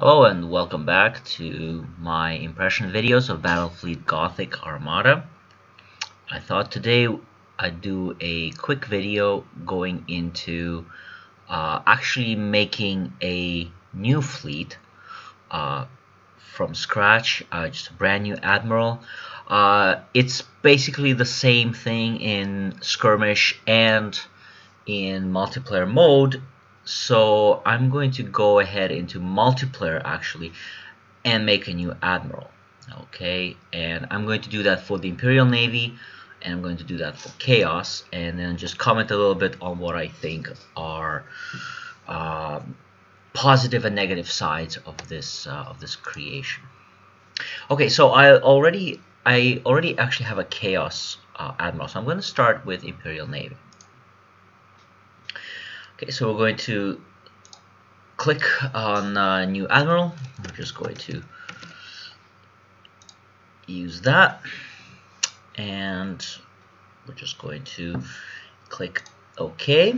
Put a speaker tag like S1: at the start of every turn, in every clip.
S1: Hello and welcome back to my impression videos of Battlefleet Gothic Armada. I thought today I'd do a quick video going into actually making a new fleet from scratch, just a brand new admiral. It's basically the same thing in skirmish and in multiplayer mode. So I'm going to go ahead into multiplayer actually and make a new admiral. Okay, and I'm going to do that for the Imperial Navy, and I'm going to do that for Chaos, and then just comment a little bit on what I think are positive and negative sides of this creation. Okay, so I already actually have a Chaos admiral, so I'm going to start with Imperial Navy. Okay, so we're going to click on new admiral. I'm just going to use that, and we're just going to click OK.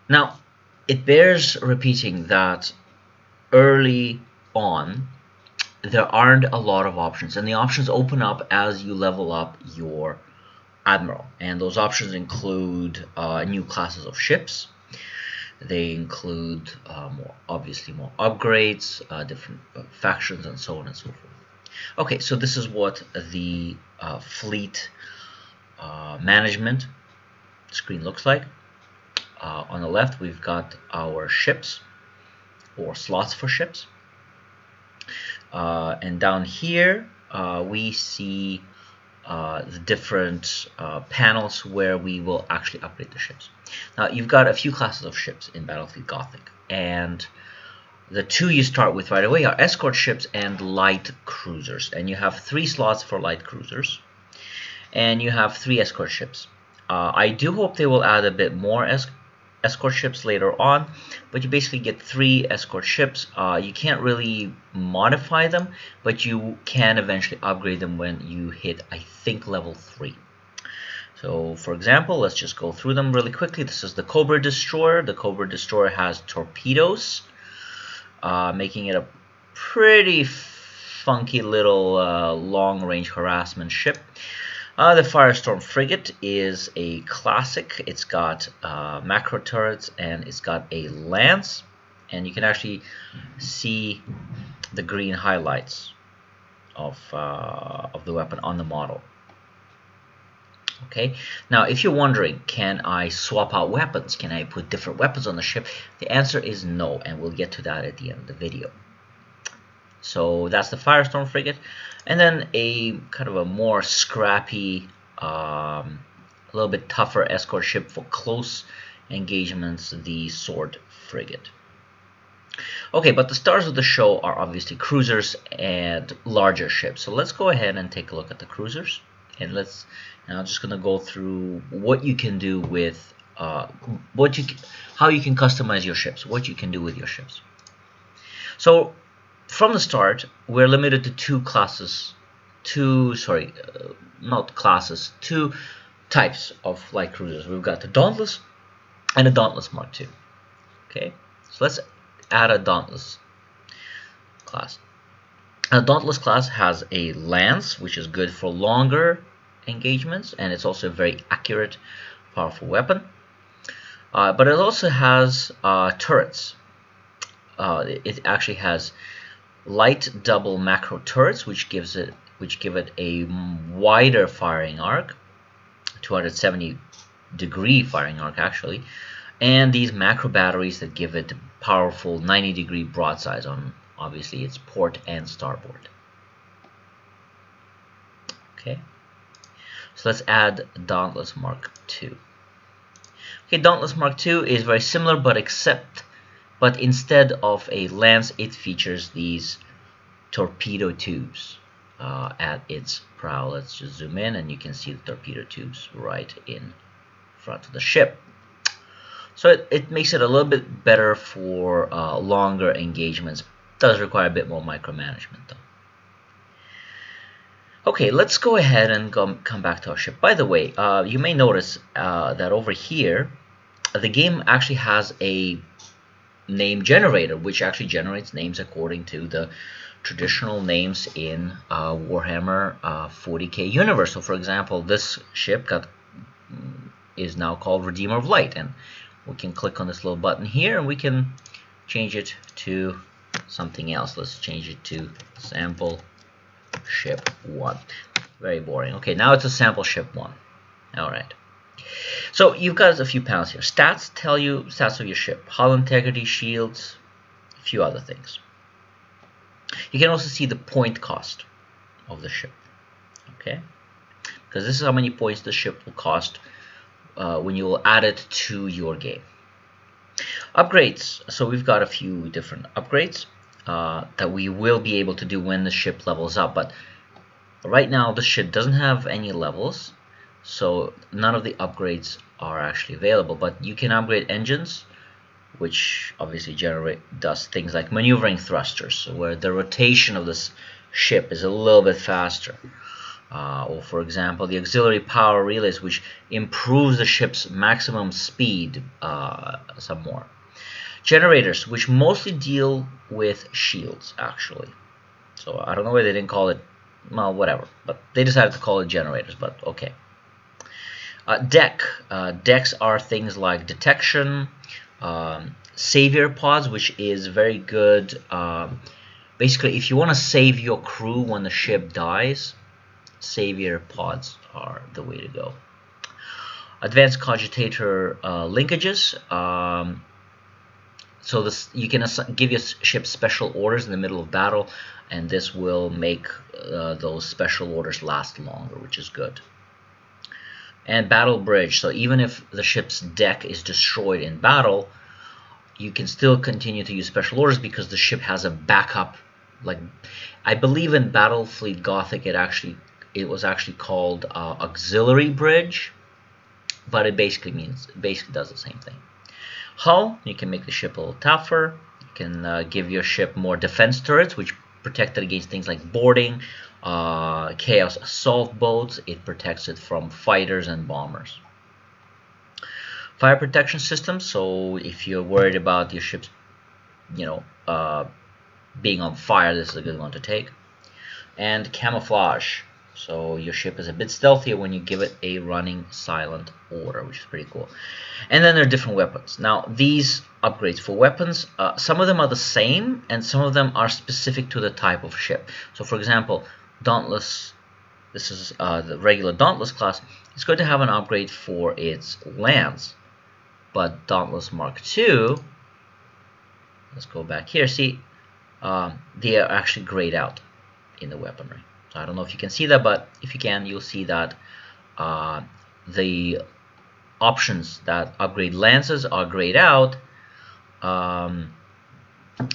S1: Now it bears repeating that early on there aren't a lot of options, and the options open up as you level up your admiral, and those options include new classes of ships. They include obviously more upgrades, different factions, and so on and so forth. Okay, so this is what the fleet management screen looks like. On the left, we've got our ships, or slots for ships. And down here, we see the different panels where we will actually upgrade the ships. Now you've got a few classes of ships in Battlefleet Gothic, and the two you start with right away are escort ships and light cruisers, and you have 3 slots for light cruisers, and you have 3 escort ships. I do hope they will add a bit more escort ships later on, but you basically get 3 escort ships. You can't really modify them, but you can eventually upgrade them when you hit, I think, level 3. So for example, let's just go through them really quickly. This is the Cobra Destroyer. The Cobra Destroyer has torpedoes, making it a pretty funky little long-range harassment ship. The Firestorm Frigate is a classic. It's got macro turrets, and it's got a lance, and you can actually see the green highlights of the weapon on the model. Okay, now if you're wondering, can I swap out weapons? Can I put different weapons on the ship? The answer is no, and we'll get to that at the end of the video. So that's the Firestorm Frigate, and then a kind of a more scrappy, a little bit tougher escort ship for close engagements, the Sword Frigate. Okay, but the stars of the show are obviously cruisers and larger ships. So let's go ahead and take a look at the cruisers, and I'm just gonna go through what you can do with how you can customize your ships, what you can do with your ships. So from the start, we're limited to 2 types of light cruisers. We've got the Dauntless and the Dauntless Mark II. Okay, so let's add a Dauntless class. A Dauntless class has a lance, which is good for longer engagements, and it's also a very accurate, powerful weapon. But it also has turrets. It actually has light double macro turrets, which give it a wider firing arc, 270-degree firing arc actually, and these macro batteries that give it powerful 90-degree broadsides on obviously its port and starboard. Okay, so let's add Dauntless Mark II. Okay, Dauntless Mark II is very similar, but instead of a lance, it features these torpedo tubes at its prow. Let's just zoom in, and you can see the torpedo tubes right in front of the ship. So it makes it a little bit better for longer engagements. It does require a bit more micromanagement though. Okay, let's go ahead and come back to our ship. By the way, you may notice that over here, the game actually has a name generator, which actually generates names according to the traditional names in Warhammer 40k universe. So for example, this ship is now called Redeemer of Light, and we can click on this little button here and we can change it to something else. Let's change it to sample ship 1. Very boring. Okay, now it's a sample ship 1. Alright. So you've got a few panels here. Stats tell you stats of your ship. Hull integrity, shields, a few other things. You can also see the point cost of the ship. Okay? Because this is how many points the ship will cost when you will add it to your game. Upgrades. So we've got a few different upgrades that we will be able to do when the ship levels up. But right now the ship doesn't have any levels, so none of the upgrades are actually available. But you can upgrade engines, which obviously does things like maneuvering thrusters, where the rotation of this ship is a little bit faster. Or for example, the auxiliary power relays, which improves the ship's maximum speed some more. Generators, which mostly deal with shields, actually. So I don't know why they didn't call it, well, whatever. But they decided to call it generators, but okay. Decks are things like detection, savior pods, which is very good. Basically, if you want to save your crew when the ship dies, savior pods are the way to go. Advanced cogitator linkages. So you can give your ship special orders in the middle of battle, and this will make those special orders last longer, which is good. And battle bridge. So even if the ship's deck is destroyed in battle, you can still continue to use special orders because the ship has a backup. Like, I believe in Battlefleet Gothic, it was actually called auxiliary bridge, but it basically does the same thing. Hull, you can make the ship a little tougher. You can give your ship more defense turrets, which protect it against things like boarding, chaos assault boats. It protects it from fighters and bombers. Fire protection systems. So if you're worried about your ship's, being on fire, this is a good one to take. And camouflage. So your ship is a bit stealthier when you give it a running silent order, which is pretty cool. And then there are different weapons. Now these upgrades for weapons, some of them are the same and some of them are specific to the type of ship. So for example, Dauntless, this is the regular Dauntless class, it's going to have an upgrade for its lance. But Dauntless Mark II, let's go back here, see, they are actually grayed out in the weaponry. So I don't know if you can see that, but if you can, you'll see that the options that upgrade lances are grayed out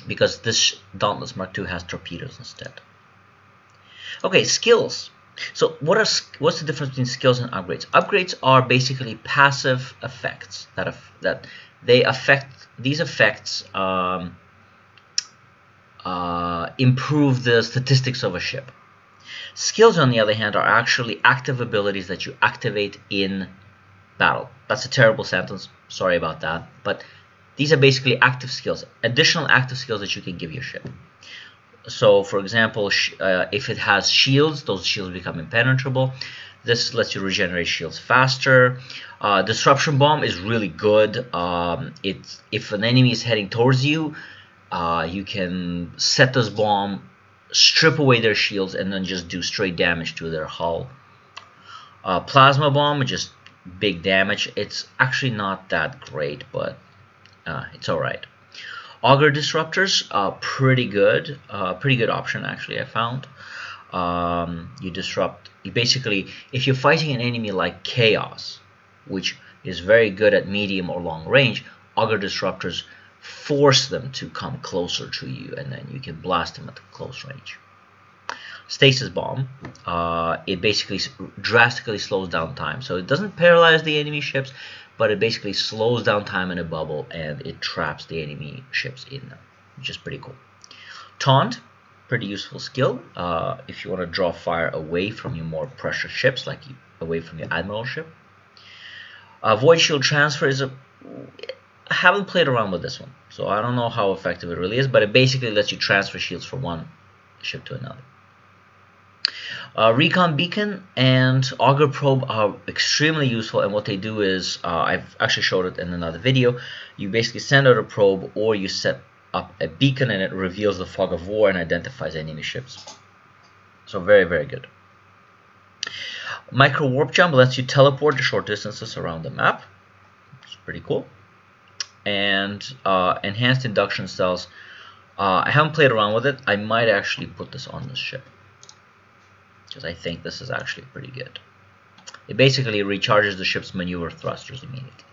S1: because this Dauntless Mark II has torpedoes instead. Okay, skills. So what's the difference between skills and upgrades? Upgrades are basically passive effects that they affect. These effects improve the statistics of a ship. Skills, on the other hand, are actually active abilities that you activate in battle. That's a terrible sentence. Sorry about that. But these are basically active skills, additional active skills that you can give your ship. So, for example, if it has shields, those shields become impenetrable. This lets you regenerate shields faster. Disruption bomb is really good. If an enemy is heading towards you, you can set this bomb, strip away their shields, and then just do straight damage to their hull. Plasma bomb, just big damage. It's actually not that great, but it's alright. Auger disruptors, pretty good option actually, I found. You basically, if you're fighting an enemy like Chaos, which is very good at medium or long range, auger disruptors force them to come closer to you, and then you can blast them at close range. Stasis bomb, it basically drastically slows down time, so it doesn't paralyze the enemy ships, but it basically slows down time in a bubble and it traps the enemy ships in them, which is pretty cool. Taunt, pretty useful skill if you want to draw fire away from your more precious ships, like away from your admiral ship. Void shield transfer is I haven't played around with this one, so I don't know how effective it really is, but it basically lets you transfer shields from one ship to another. Recon Beacon and Auger Probe are extremely useful, and what they do is, I've actually showed it in another video, you basically send out a probe or you set up a beacon and it reveals the fog of war and identifies enemy ships. So very, very good. Micro Warp Jump lets you teleport to short distances around the map. It's pretty cool. And Enhanced Induction Cells, I haven't played around with it. I might actually put this on this ship, because I think this is actually pretty good. It basically recharges the ship's maneuver thrusters immediately.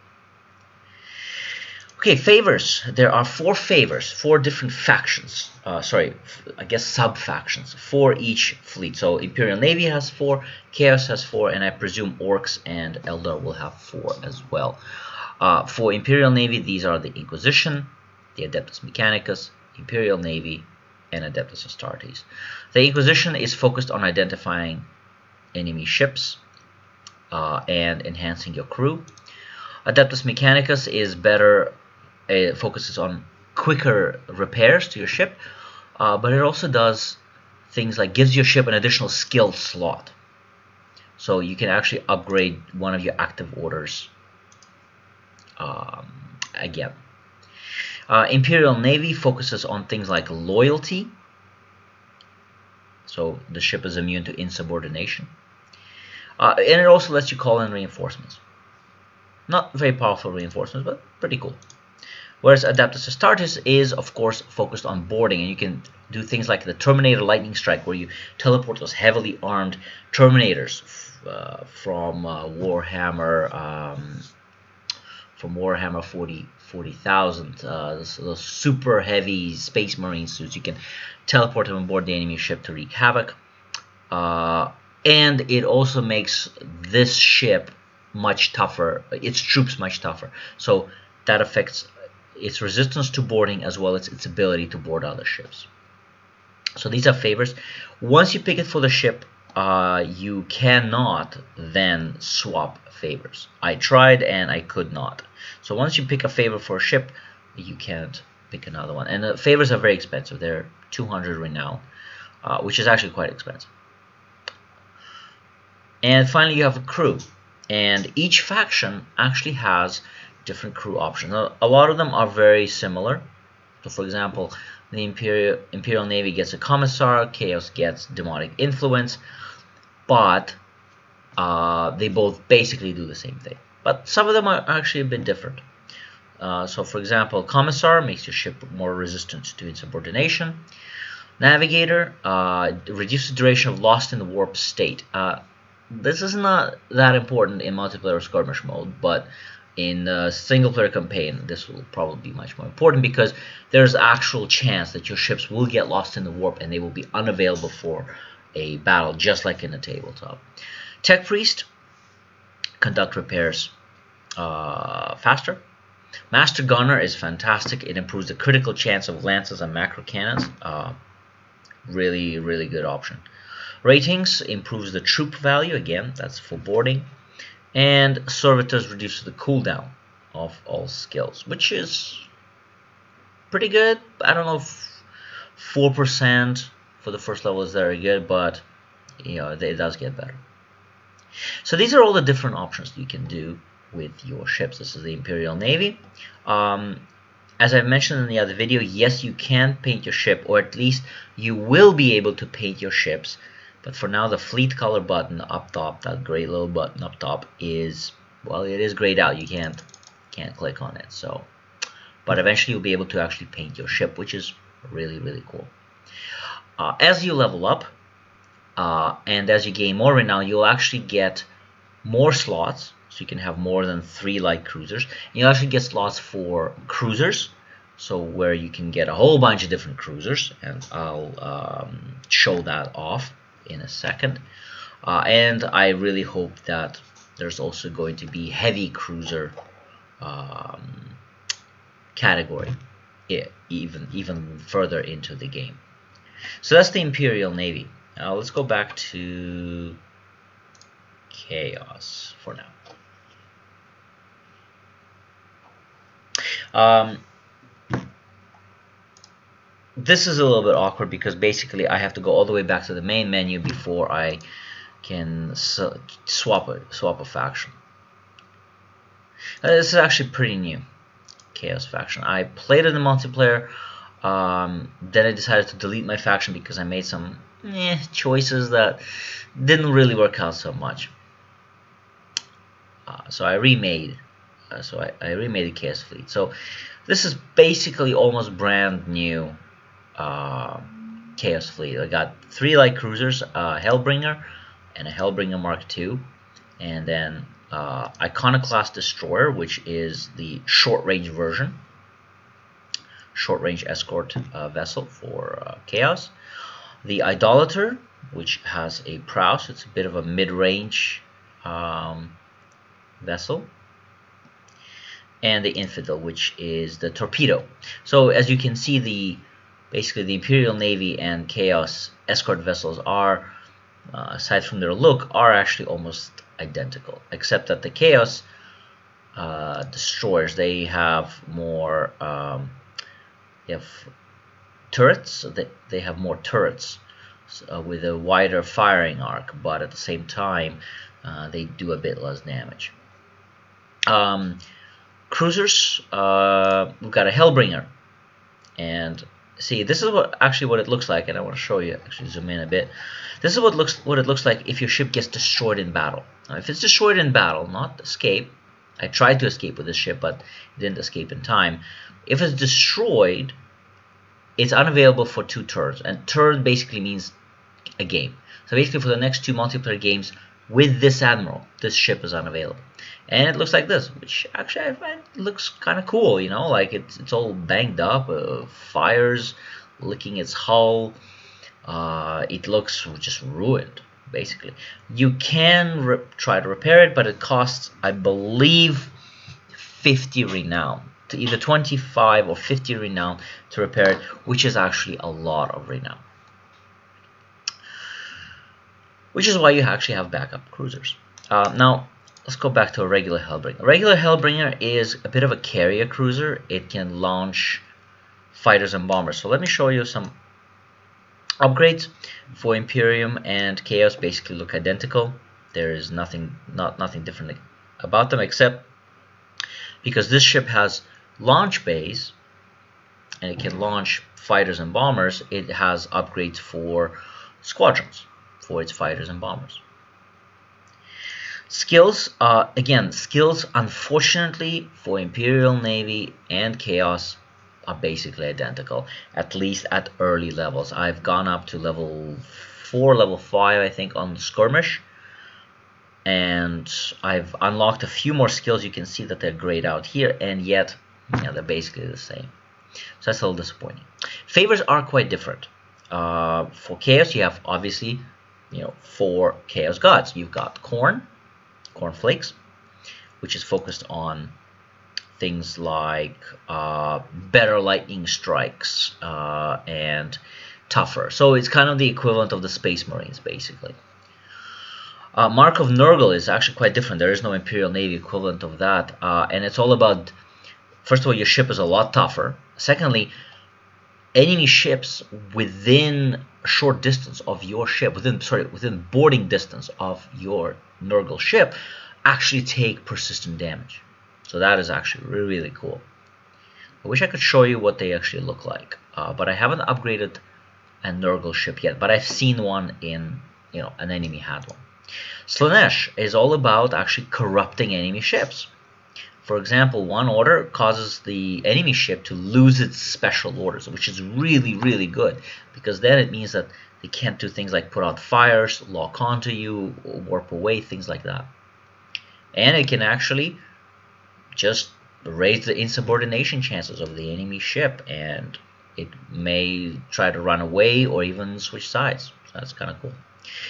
S1: Okay, favors. There are 4 favors, 4 different factions. Sorry, I guess sub-factions for each fleet. So Imperial Navy has 4, Chaos has 4, and I presume Orcs and Eldar will have 4 as well. For Imperial Navy, these are the Inquisition, the Adeptus Mechanicus, Imperial Navy, and Adeptus Astartes. The Inquisition is focused on identifying enemy ships and enhancing your crew. Adeptus Mechanicus is better. It focuses on quicker repairs to your ship, but it also does things like gives your ship an additional skill slot, so you can actually upgrade one of your active orders again. Imperial Navy focuses on things like loyalty, so the ship is immune to insubordination, and it also lets you call in reinforcements. Not very powerful reinforcements, but pretty cool. Whereas Adeptus Astartes is, of course, focused on boarding, and you can do things like the Terminator Lightning Strike, where you teleport those heavily armed Terminators from Warhammer 40,000. Those super heavy Space Marine suits. You can teleport them aboard the enemy ship to wreak havoc, and it also makes this ship much tougher, its troops much tougher. So that affects its resistance to boarding as well as its ability to board other ships. So these are favors. Once you pick it for the ship, you cannot then swap favors. I tried and I could not. So once you pick a favor for a ship, you can't pick another one. And the favors are very expensive. They're 200 renown, which is actually quite expensive. And finally, you have a crew. And each faction actually has different crew options. Now, a lot of them are very similar. So for example, the Imperial Navy gets a Commissar, Chaos gets Demonic Influence, but they both basically do the same thing. But some of them are actually a bit different. So for example, Commissar makes your ship more resistant to insubordination. Navigator reduces the duration of Lost in the Warp state. This is not that important in multiplayer skirmish mode, but in a single-player campaign, this will probably be much more important, because there's actual chance that your ships will get lost in the warp and they will be unavailable for a battle, just like in the tabletop. Tech Priest, conduct repairs faster. Master Gunner is fantastic. It improves the critical chance of lances and macro cannons. Really, really good option. Ratings improves the troop value. Again, that's for boarding. And Servitors reduces the cooldown of all skills, which is pretty good. I don't know if 4% for the first level is very good, but you know, it does get better. So these are all the different options you can do with your ships. This is the Imperial Navy. As I mentioned in the other video, yes, you can paint your ship, or at least you will be able to paint your ships. But for now, the fleet color button up top, that gray little button up top, is, well, it is grayed out. You can't click on it. So, but eventually you'll be able to actually paint your ship, which is really, really cool. As you level up and as you gain more renown, you'll actually get more slots. So you can have more than 3 light cruisers. And you'll actually get slots for cruisers, so where you can get a whole bunch of different cruisers, and I'll show that off in a second. And I really hope that there's also going to be heavy cruiser category even further into the game. So that's the Imperial Navy. Now let's go back to Chaos for now. Um, this is a little bit awkward because basically I have to go all the way back to the main menu before I can swap a faction. This is actually pretty new, Chaos faction. I played it in multiplayer. Then I decided to delete my faction because I made some choices that didn't really work out so much. So I remade. I remade the Chaos Fleet. So this is basically almost brand new Chaos Fleet. I got 3 light cruisers, a Hellbringer and a Hellbringer Mark II, and then Iconoclast Destroyer, which is the short-range version, short-range escort vessel for Chaos. The Idolater, which has a prow, it's a bit of a mid-range vessel. And the Infidel, which is the torpedo. So as you can see, basically the Imperial Navy and Chaos escort vessels are, aside from their look, are actually almost identical, except that the Chaos destroyers, they have more turrets. They have more turrets with a wider firing arc, but at the same time they do a bit less damage. Cruisers, we've got a Hellbringer, and see, this is what it looks like, and I want to show you. Actually, zoom in a bit. This is what it looks like if your ship gets destroyed in battle. Now, if it's destroyed in battle, not escape. I tried to escape with this ship, but it didn't escape in time. If it's destroyed, it's unavailable for 2 turns, and turn basically means a game. So basically, for the next 2 multiplayer games with this admiral, this ship is unavailable. And it looks like this, which actually I find looks kind of cool, you know, like it's all banged up, fires licking its hull. It looks just ruined, basically. You can try to repair it, but it costs, I believe, 50 renown, to either 25 or 50 renown to repair it, which is actually a lot of renown. Which is why you actually have backup cruisers. Now, let's go back to a regular Hellbringer. A regular Hellbringer is a bit of a carrier cruiser. It can launch fighters and bombers. So let me show you some upgrades for Imperium and Chaos. Basically look identical. There is nothing different about them, except because this ship has launch bays and it can launch fighters and bombers, it has upgrades for squadrons, for its fighters and bombers. Skills, again, skills unfortunately for Imperial Navy and Chaos are basically identical, at least at early levels. I've gone up to level 4, level 5 I think on Skirmish, and I've unlocked a few more skills. You can see that they're grayed out here, and yet they're basically the same. So that's a little disappointing. Favors are quite different. For Chaos, you have obviously 4 Chaos gods. You've got Cornflakes, which is focused on things like better lightning strikes and tougher. So it's kind of the equivalent of the Space Marines, basically. Mark of Nurgle is actually quite different. There is no Imperial Navy equivalent of that, and it's all about, first of all, your ship is a lot tougher. Secondly, enemy ships within a short distance of your ship, within boarding distance of your Nurgle ship, actually take persistent damage. So that is actually really, really cool. I wish I could show you what they actually look like, but I haven't upgraded a Nurgle ship yet. But I've seen one in, an enemy had one. Slaanesh is all about actually corrupting enemy ships. For example, one order causes the enemy ship to lose its special orders, which is really, really good, because then it means that they can't do things like put out fires, lock onto you, warp away, things like that. And it can actually just raise the insubordination chances of the enemy ship, and it may try to run away or even switch sides. So that's kind of cool.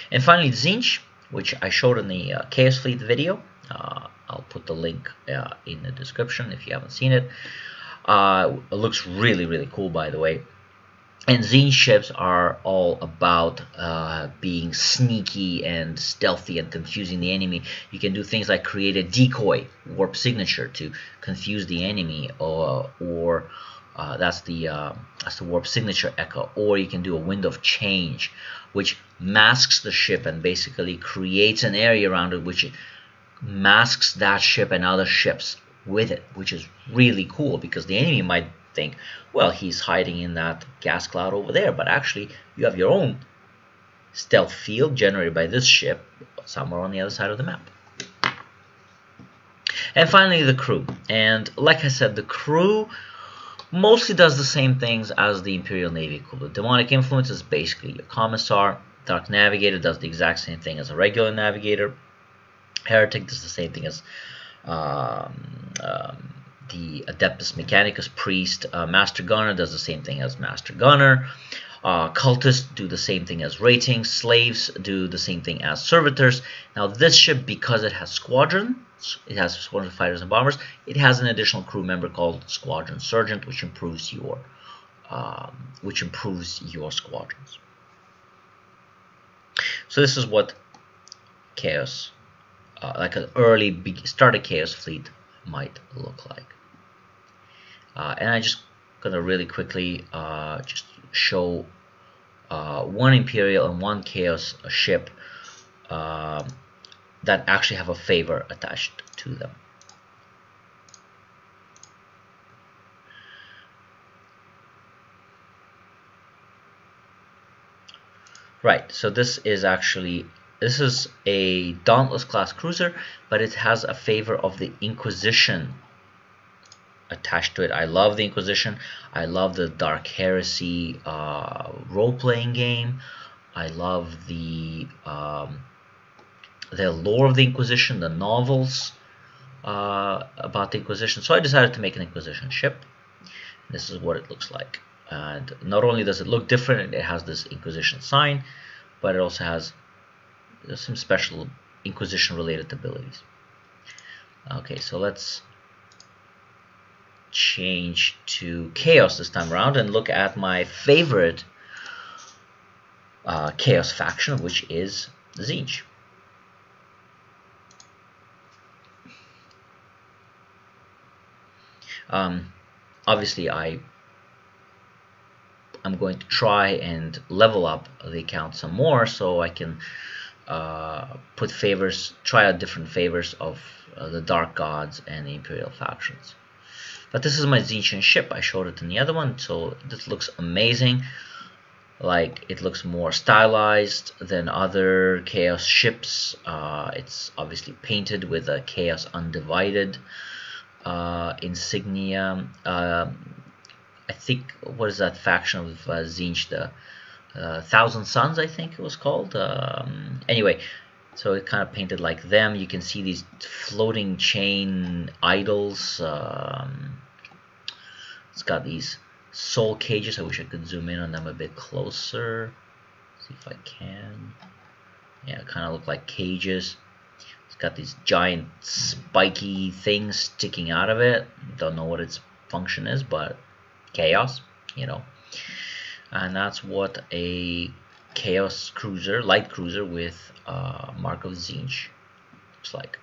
S1: And finally, Tzeentch, which I showed in the Chaos Fleet video. I'll put the link in the description if you haven't seen it. It looks really, really cool, by the way. And Zine ships are all about being sneaky and stealthy and confusing the enemy. You can do things like create a decoy warp signature to confuse the enemy, or that's the warp signature echo. Or you can do a window of change, which masks the ship and basically creates an area around it, which masks that ship and other ships with it, which is really cool because the enemy might think, well, he's hiding in that gas cloud over there, but actually you have your own stealth field generated by this ship somewhere on the other side of the map. And finally, the crew. And like I said, the crew mostly does the same things as the Imperial Navy crew. The Demonic Influence is basically your Commissar. Dark Navigator does the exact same thing as a regular Navigator. Heretic does the same thing as the Adeptus Mechanicus Priest. Master Gunner does the same thing as Master Gunner. Cultists do the same thing as Ratings. Slaves do the same thing as Servitors. Now this ship, because it has squadrons, it has squadron fighters and bombers, it has an additional crew member called Squadron Sergeant, which improves your squadrons. So this is what Chaos, like an early starter Chaos fleet, might look like. And I'm just gonna really quickly just show one Imperial and one Chaos ship that actually have a favor attached to them. Right, so this is a Dauntless class cruiser, but it has a favor of the Inquisition attached to it. I love the Inquisition. I love the Dark Heresy role-playing game. I love the lore of the Inquisition, the novels about the Inquisition. So I decided to make an Inquisition ship. This is what it looks like. And not only does it look different, it has this Inquisition sign, but it also has some special Inquisition related abilities. Okay, so let's change to Chaos this time around and look at my favorite Chaos faction, which is Tzeentch. Obviously I'm going to try and level up the account some more so I can put favors, try out different favors of the Dark Gods and the Imperial factions. But this is my Tzeentchian ship. I showed it in the other one, so this looks amazing. Like, it looks more stylized than other Chaos ships. It's obviously painted with a Chaos Undivided insignia. I think, what is that faction of Tzeentch? The Thousand Suns, I think it was called. Anyway, so it kind of painted like them. You can see these floating chain idols. It's got these soul cages. I wish I could zoom in on them a bit closer. See if I can. Yeah, kind of look like cages. It's got these giant spiky things sticking out of it. Don't know what its function is, but chaos, you know. And that's what a Chaos cruiser, light cruiser with Mark of Tzeentch looks like.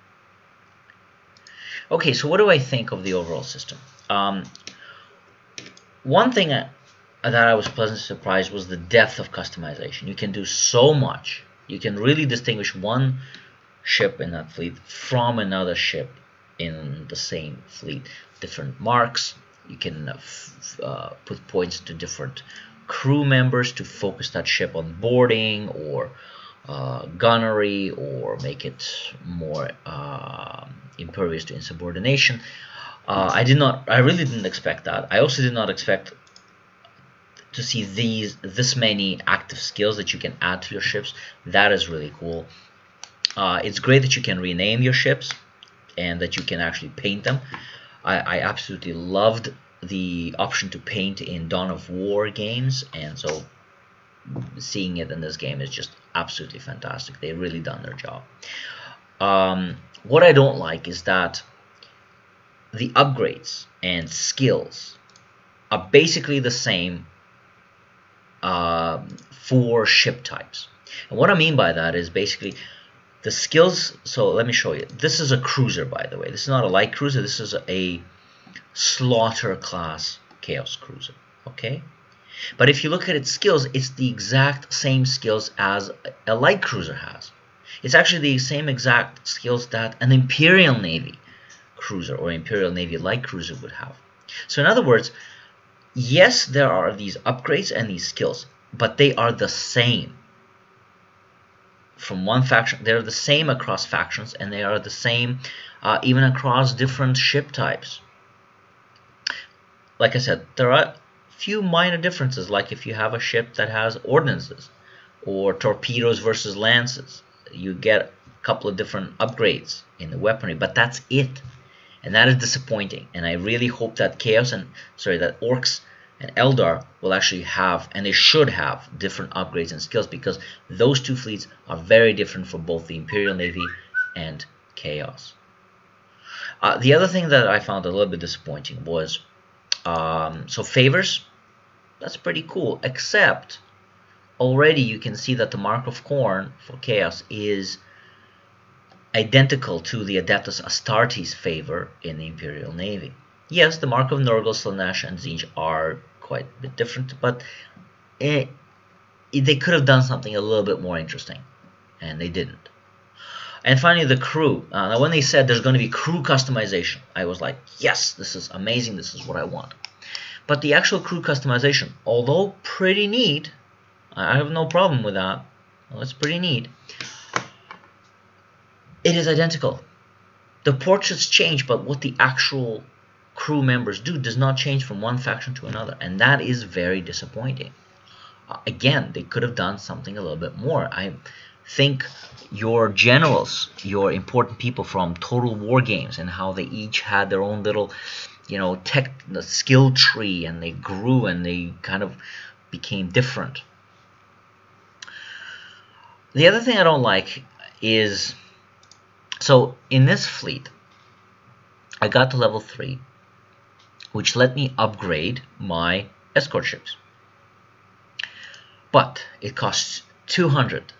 S1: Okay, so what do I think of the overall system? One thing that I was pleasantly surprised was the depth of customization. You can do so much. You can really distinguish one ship in that fleet from another ship in the same fleet. Different marks. You can put points to different crew members to focus that ship on boarding or gunnery, or make it more impervious to insubordination. I really didn't expect that. I also did not expect to see this many active skills that you can add to your ships. That is really cool. It's great that you can rename your ships and that you can actually paint them. I absolutely loved the option to paint in Dawn of War games, and so seeing it in this game is just absolutely fantastic. They've really done their job. What I don't like is that the upgrades and skills are basically the same 4 ship types. And what I mean by that is basically the skills. So let me show you. This is a cruiser, by the way. This is not a light cruiser. This is a slaughter class chaos cruiser. Okay, but if you look at its skills, it's the exact same skills as a light cruiser has. It's actually the same exact skills that an Imperial Navy cruiser or Imperial Navy light cruiser would have. So in other words, yes, there are these upgrades and these skills, but they are the same from one faction. They're the same across factions, and they are the same even across different ship types. Like I said, there are few minor differences, like if you have a ship that has ordnances or torpedoes versus lances, you get a couple of different upgrades in the weaponry, but that's it. And that is disappointing. And I really hope that that Orcs and Eldar will actually have, and they should have, different upgrades and skills, because those two fleets are very different for both the Imperial Navy and Chaos. The other thing that I found a little bit disappointing was, so favors, that's pretty cool, except already you can see that the Mark of Khorne for Chaos is identical to the Adeptus Astartes favor in the Imperial Navy. Yes, the Mark of Nurgle, Slaanesh, and Tzeentch are quite a bit different, but they could have done something a little bit more interesting, and they didn't. And finally, the crew. Now, when they said there's going to be crew customization, I was like, yes, this is amazing, this is what I want. But the actual crew customization, although pretty neat, I have no problem with that, well, it's pretty neat, it is identical. The portraits change, but what the actual crew members do does not change from one faction to another, and that is very disappointing. Again, they could have done something a little bit more. I think your generals, your important people from Total War games, and how they each had their own little, the skill tree, and they grew and they kind of became different. The other thing I don't like is, so in this fleet, I got to level 3, which let me upgrade my escort ships. But it costs 200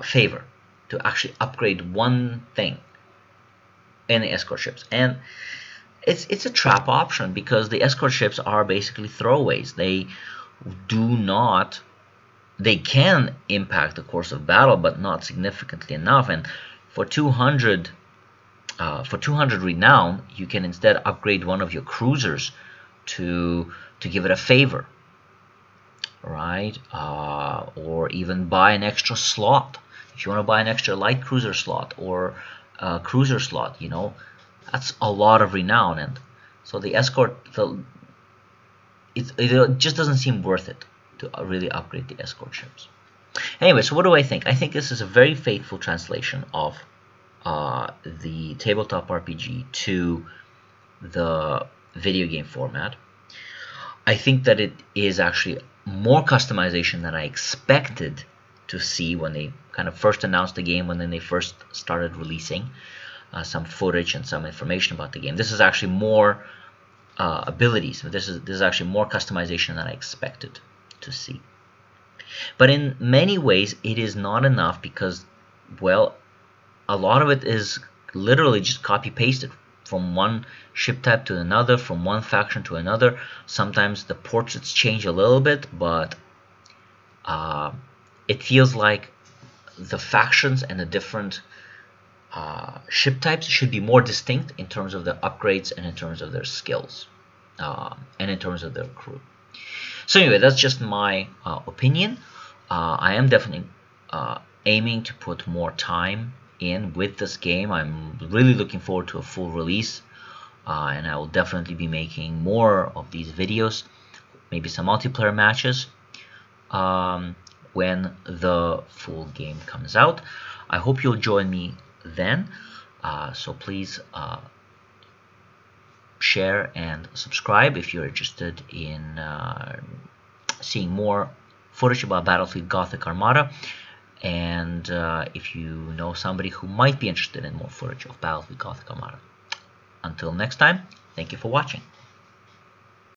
S1: favor to actually upgrade one thing in the escort ships. And it's a trap option, because the escort ships are basically throwaways. They can impact the course of battle, but not significantly enough. And for 200 renown, you can instead upgrade one of your cruisers to give it a favor, right? Or even buy an extra slot. If you want to buy an extra light cruiser slot or a cruiser slot, that's a lot of renown. And so the escort, it just doesn't seem worth it to really upgrade the escort ships. Anyway, so what do I think? I think this is a very faithful translation of the tabletop RPG to the video game format. I think that it is actually more customization than I expected to see when they kind of first announced the game, when they first started releasing some footage and some information about the game. This is actually more abilities. This is actually more customization than I expected to see. But in many ways, it is not enough, because, well, a lot of it is literally just copy-pasted from one ship type to another, from one faction to another. Sometimes the portraits change a little bit, but it feels like the factions and the different ship types should be more distinct in terms of their upgrades and in terms of their skills and in terms of their crew. So anyway, that's just my opinion. I am definitely aiming to put more time in with this game. I'm really looking forward to a full release, and I will definitely be making more of these videos, maybe some multiplayer matches when the full game comes out. I hope you'll join me then, so please share and subscribe if you're interested in seeing more footage about Battlefleet Gothic Armada, and if you know somebody who might be interested in more footage of Battlefleet Gothic Armada. Until next time, thank you for watching.